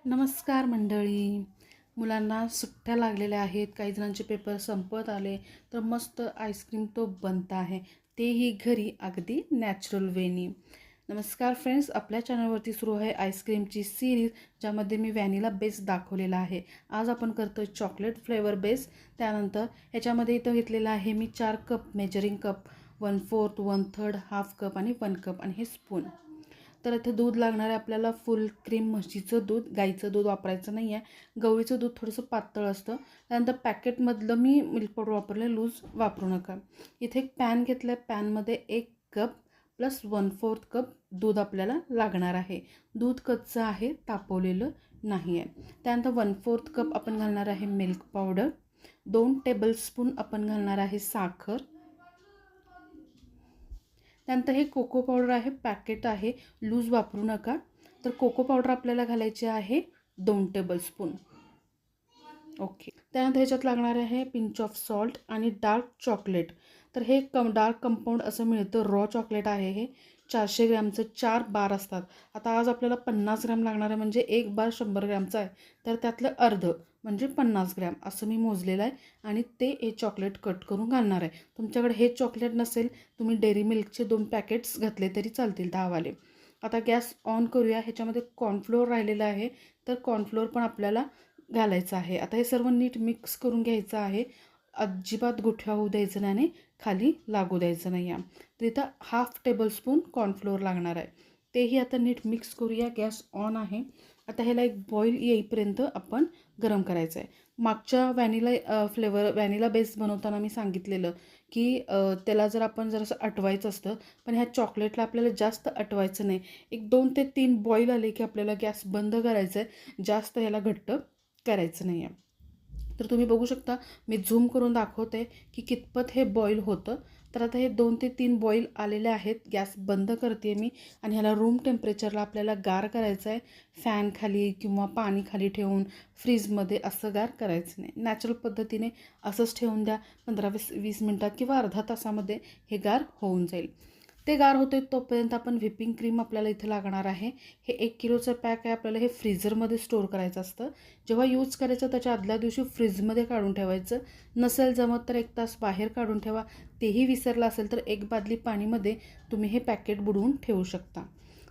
नमस्कार मंडळी. मुलांना सुट्ट्या लागलेल्या आहेत, काही जणांचे पेपर संपत आले, तर मस्त आईस्क्रीम तो बनत आहे, तेही घरी अगदी नॅचरल वेनी. नमस्कार फ्रेंड्स, आपल्या चॅनलवरती सुरू आहे आईस्क्रीमची सिरीज, ज्यामध्ये मी व्हॅनिला बेस दाखवलेला आहे. आज आपण करतो आहे चॉकलेट फ्लेवर बेस. त्यानंतर ह्याच्यामध्ये इथं घेतलेला आहे मी 4 cup measuring cup, 1/4, 1/3, half cup आणि 1 कप आणि हे स्पून. तर इथे दूध लागणार आहे आपल्याला फुल क्रीम म्हशीचं दूध, गाईचं दूध वापरायचं नाही आहे. गवळीचं दूध थोडंसं पातळ असतं. त्यानंतर पॅकेटमधलं मी मिल्क पावडर वापरले, लूज वापरू नका. इथे एक पॅन घेतलं आहे, पॅनमध्ये 1 कप प्लस 1/4 कप दूध आपल्याला लागणार आहे. दूध कच्चं आहे, तापवलेलं नाही आहे. त्यानंतर 1/4 कप आपण घालणार आहे मिल्क पावडर, 2 टेबलस्पून आपण घालणार आहे साखर. त्यानंतर हे कोको पावडर आहे, पॅकेट आहे, लूज वापरू नका. तर कोको पावडर आपल्याला घालायचे आहे 2 टेबलस्पून. ओके. त्यानंतर ह्याच्यात लागणार आहे पिंच ऑफ सॉल्ट आणि डार्क चॉकलेट. तर हे डार्क कंपाऊंड असं मिळतं, रॉ चॉकलेट आहे हे. 400 ग्रॅमचं 4 बार असतात. आता आज आपल्याला 50 ग्रॅम लागणार आहे, म्हणजे 1 बार 100 ग्रॅमचा आहे, तर त्यातलं अर्ध म्हणजे 50 ग्रॅम असं मी मोजलेलं आहे. आणि ते हे चॉकलेट कट करून घालणार आहे. तुमच्याकडे हे चॉकलेट नसेल, तुम्ही डेअरी मिल्कचे 2 पॅकेट्स घातले तरी चालतील, 10 वाले. आता गॅस ऑन करूया. ह्याच्यामध्ये कॉर्नफ्लोअर राहिलेलं आहे, तर कॉर्नफ्लोअर पण आपल्याला घालायचं आहे. आता हे सर्व नीट मिक्स करून घ्यायचं आहे. अजिबात गुठळा होऊ द्यायचं नाही आणि खाली लागू द्यायचं नाही आहे. तर इथं हाफ टेबलस्पून कॉर्नफ्लोअर लागणार आहे. तेही आता नीट मिक्स करूया. गॅस ऑन आहे. आता ह्याला एक बॉईल येईपर्यंत आपण गरम करायचं आहे. मागच्या व्हॅनिला बेस बनवताना मी सांगितलेलं की त्याला जर आपण जरासं आटवायचं असतं, पण ह्या चॉकलेटला आपल्याला जास्त आटवायचं नाही. एक 2 ते 3 बॉईल आले की आपल्याला गॅस बंद करायचा आहे. जास्त ह्याला घट्ट करायचं नाही आहे. तर तुम्ही बघू शकता, मी झूम करून दाखवते की कितपत हे बॉईल होतं. तर आता हे 2 ते 3 बॉईल आलेले आहेत. गॅस बंद करते मी आणि ह्याला रूम टेम्परेचरला आपल्याला गार करायचं आहे. फॅन खाली किंवा पाणी खाली ठेवून फ्रीजमध्ये असं गार करायचं नाही. नॅचरल पद्धतीने असंच ठेवून द्या. 15-20 मिनटात किंवा अर्धा तासामध्ये हे गार होऊन जाईल. ते गार होते तोपर्यंत आपण व्हिपिंग क्रीम आपल्याला इथे लागणार आहे. हे 1 किलोचं पॅक आहे. आपल्याला हे फ्रीझरमध्ये स्टोअर करायचं असतं. जेव्हा यूज करायचं त्याच्या आदल्या दिवशी फ्रीजमध्ये काढून ठेवायचं. नसेल जमत तर 1 तास बाहेर काढून ठेवा. तेही विसरलं असेल तर 1 बादली पाणीमध्ये तुम्ही हे पॅकेट बुडवून ठेवू शकता.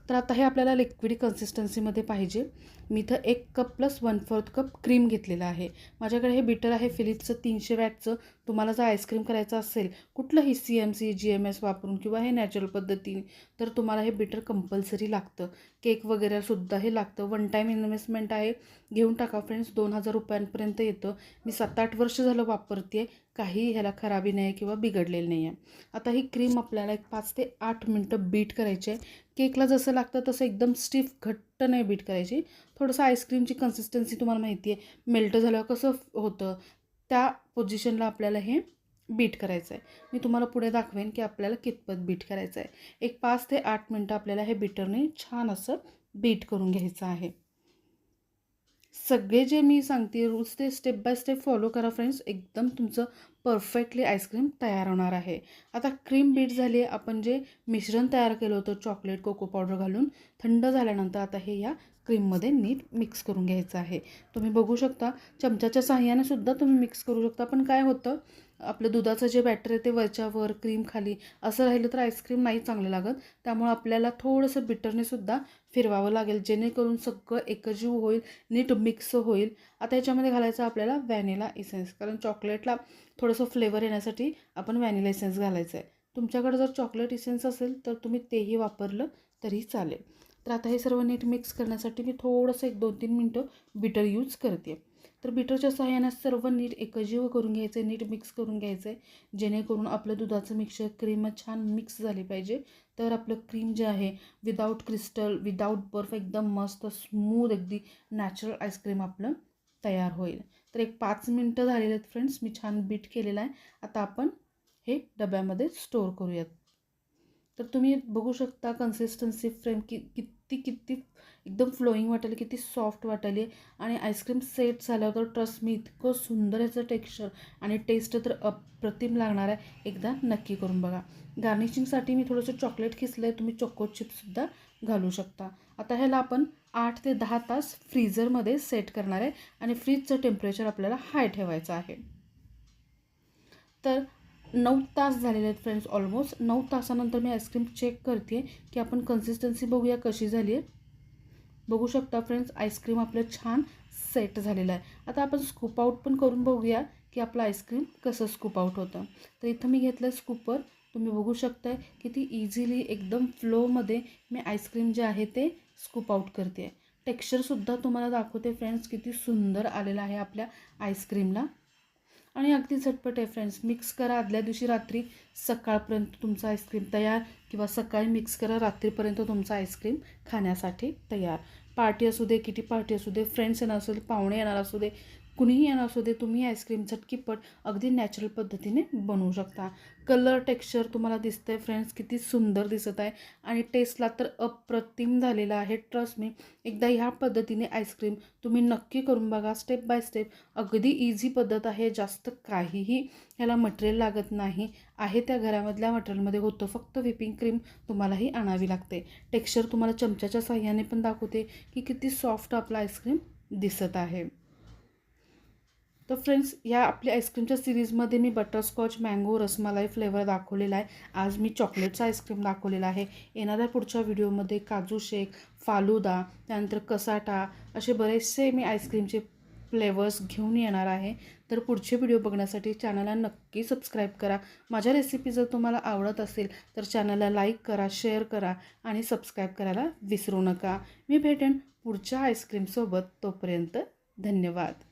तर आता हे आपल्याला लिक्विड कन्सिस्टन्सीमध्ये पाहिजे. मी इथं 1 कप प्लस 1/4 कप क्रीम घेतलेलं आहे. माझ्याकडे हे बीटर आहे फिलिप्सचं 300 वॅटचं. तुम्हाला जर आईस्क्रीम करायचं असेल कुठलंही CMC GMS वापरून किंवा हे नॅचरल पद्धतीने, तर तुम्हाला हे बीटर कंपल्सरी लागतं. केक वगैरेसुद्धा हे लागतं. 1 टाईम इन्व्हेस्टमेंट आहे. घेऊन टाका फ्रेंड्स, 2000 रुपयांपर्यंत येतं. मी 7-8 वर्ष झालं वापरते आहे. काही ह्याला खराबी नाही किंवा बिघडलेलं नाही आहे. आता ही क्रीम आपल्याला एक 5 ते 8 मिनटं बीट करायची आहे. केकला जसं लागतं तसं एकदम स्टिफ घट्ट नाही बीट करायची. थोडंसं आईस्क्रीमची कन्सिस्टन्सी तुम्हाला माहिती आहे, मेल्ट झाल्यावर कसं होतं, त्या पोझिशनला आपल्याला हे बीट करायचं आहे. मी तुम्हाला पुढे दाखवेन की आपल्याला कितपत बीट करायचं आहे. एक 5 ते 8 मिनटं आपल्याला हे बीटरने छान असं बीट करून घ्यायचं आहे. सगळे जे मी सांगते रूल्स ते स्टेप बाय स्टेप फॉलो करा फ्रेंड्स. एकदम तुमचं परफेक्टली आईस्क्रीम तयार होणार आहे. आता क्रीम बीट झाली आहे. आपण जे मिश्रण तयार केलं होतं चॉकलेट कोको पावडर घालून, थंड झाल्यानंतर आता हे या क्रीममध्ये नीट मिक्स करून घ्यायचं आहे. तुम्ही बघू शकता, चमच्याच्या साहाय्याने सुद्धा तुम्ही मिक्स करू शकता. पण काय होतं, आपलं दुधाचं जे बॅटर आहे ते वरच्यावर क्रीम खाली असं राहिलं तर आईस्क्रीम नाही चांगलं लागत. त्यामुळे आपल्याला थोडंसं बिटरने सुद्धा फिरवावं लागेल, जेणेकरून सगळं एकजीव होईल, नीट मिक्स होईल. आता याच्यामध्ये घालायचं आपल्याला व्हॅनिला इसेन्स, कारण चॉकलेटला थोडंसं फ्लेवर येण्यासाठी आपण व्हॅनिला इसेन्स घालायचं आहे. तुमच्याकडे जर चॉकलेट इसेन्स असेल तर तुम्ही तेही वापरलं तरी चालेल. तर आता हे सर्व नीट मिक्स करण्यासाठी मी थोडंसं 1-2-3 मिनटं बीटर यूज करते. तर बीटरच्या सहाय्याने सर्व नीट एकजीव करून घ्यायचं आहे, नीट मिक्स करून घ्यायचं आहे, जेणेकरून आपलं दुधाचं मिक्सचर क्रीम छान मिक्स झाली पाहिजे. तर आपलं क्रीम जे आहे विदाऊट क्रिस्टल, विदाऊट बर्फ, एकदम मस्त स्मूथ अगदी नॅचरल आईस्क्रीम आपलं तयार होईल. तर एक 5 मिनटं झालेले आहेत फ्रेंड्स. मी छान बीट केलेलं आहे. आता आपण हे डब्यामध्ये स्टोअर करूयात. तर तुम्ही बघू शकता कन्सिस्टन्सी फ्रेम किती एकदम फ्लोईंग वाटेल, किती सॉफ्ट वाटेल. आणि आईस्क्रीम सेट झाल्यावर तर ट्रस्ट मी इतकं सुंदर याचं टेक्स्चर आणि टेस्ट तर अप्रतिम लागणार आहे. एकदा नक्की करून बघा. गार्निशिंगसाठी मी थोडंसं चॉकलेट खिसलं आहे, तुम्ही चोको चिप्ससुद्धा घालू शकता. आता ह्याला आपण 8 ते 10 तास फ्रीझरमध्ये सेट करणार आहे आणि फ्रीजचं टेम्परेचर आपल्याला हाय ठेवायचं आहे. तर 9 तास झालेले आहेत फ्रेंड्स. ऑलमोस्ट 9 तासानंतर मी आईस्क्रीम चेक करते की आपण कन्सिस्टन्सी बघूया कशी झाली आहे. बघू शकता फ्रेंड्स, आईस्क्रीम आपलं छान सेट झालेलं आहे. आता आपण स्कूप आउट पण करून बघूया की आपलं आईस्क्रीम कसं स्कूप आउट होतं. तर इथं मी घेतलं स्कूपर. तुम्ही बघू शकताय किती इझिली एकदम फ्लोमध्ये मी आईस्क्रीम जे आहे ते स्कूप आउट करते. टेक्स्चरसुद्धा तुम्हाला दाखवते फ्रेंड्स, किती सुंदर आलेलं आहे आपल्या आईस्क्रीमला. आणि अगदी झटपट आहे फ्रेंड्स. मिक्स करा आदल्या दिवशी रात्री, सकाळपर्यंत तुमचा आईस्क्रीम तयार, किंवा सकाळी मिक्स करा, रात्रीपर्यंत तुमचा आईस्क्रीम खाण्यासाठी तयार. पार्टी असू दे, किटी पार्टी असू दे, फ्रेंड्स येणार असू दे, पाहुणे येणार असू दे, कुणीही येणार असू दे, तुम्ही आईस्क्रीम झटकीपट अगदी नॅचरल पद्धतीने बनवू शकता. कलर टेक्स्चर तुम्हाला दिसतंय फ्रेंड्स, किती सुंदर दिसत आहे आणि टेस्टला तर अप्रतिम झालेला आहे. ट्रस्ट मी, एकदा ह्या पद्धतीने आईस्क्रीम तुम्ही नक्की करून बघा. स्टेप बाय स्टेप अगदी इझी पद्धत आहे. जास्त काहीही ह्याला मटेरियल लागत नाही आहे, त्या घरामधल्या मटेरियलमध्ये होतं. फक्त व्हिपिंग क्रीम तुम्हालाही आणावी लागते. टेक्स्चर तुम्हाला चमच्याच्या साह्याने पण दाखवते की किती सॉफ्ट आपला आईस्क्रीम दिसत आहे. तर फ्रेंड्स, या आपल्या आईस्क्रीमच्या सिरीजमध्ये मी बटरस्कॉच, मँगो, रसमलाई फ्लेवर दाखवलेला आहे. आज मी चॉकलेटचा आईस्क्रीम दाखवलेला आहे. येणाऱ्या पुढच्या व्हिडिओमध्ये काजू शेक, फालुदा, त्यानंतर कसाटा, असे बरेचसे मी आईस्क्रीमचे फ्लेवर्स घेऊन येणार आहे. तर पुढचे व्हिडिओ बघण्यासाठी चॅनलला नक्की सबस्क्राईब करा. माझ्या रेसिपी जर तुम्हाला आवडत असेल तर चॅनलला लाईक करा, शेअर करा आणि सबस्क्राईब करायला विसरू नका. मी भेटेन पुढच्या आईस्क्रीमसोबत. तोपर्यंत धन्यवाद.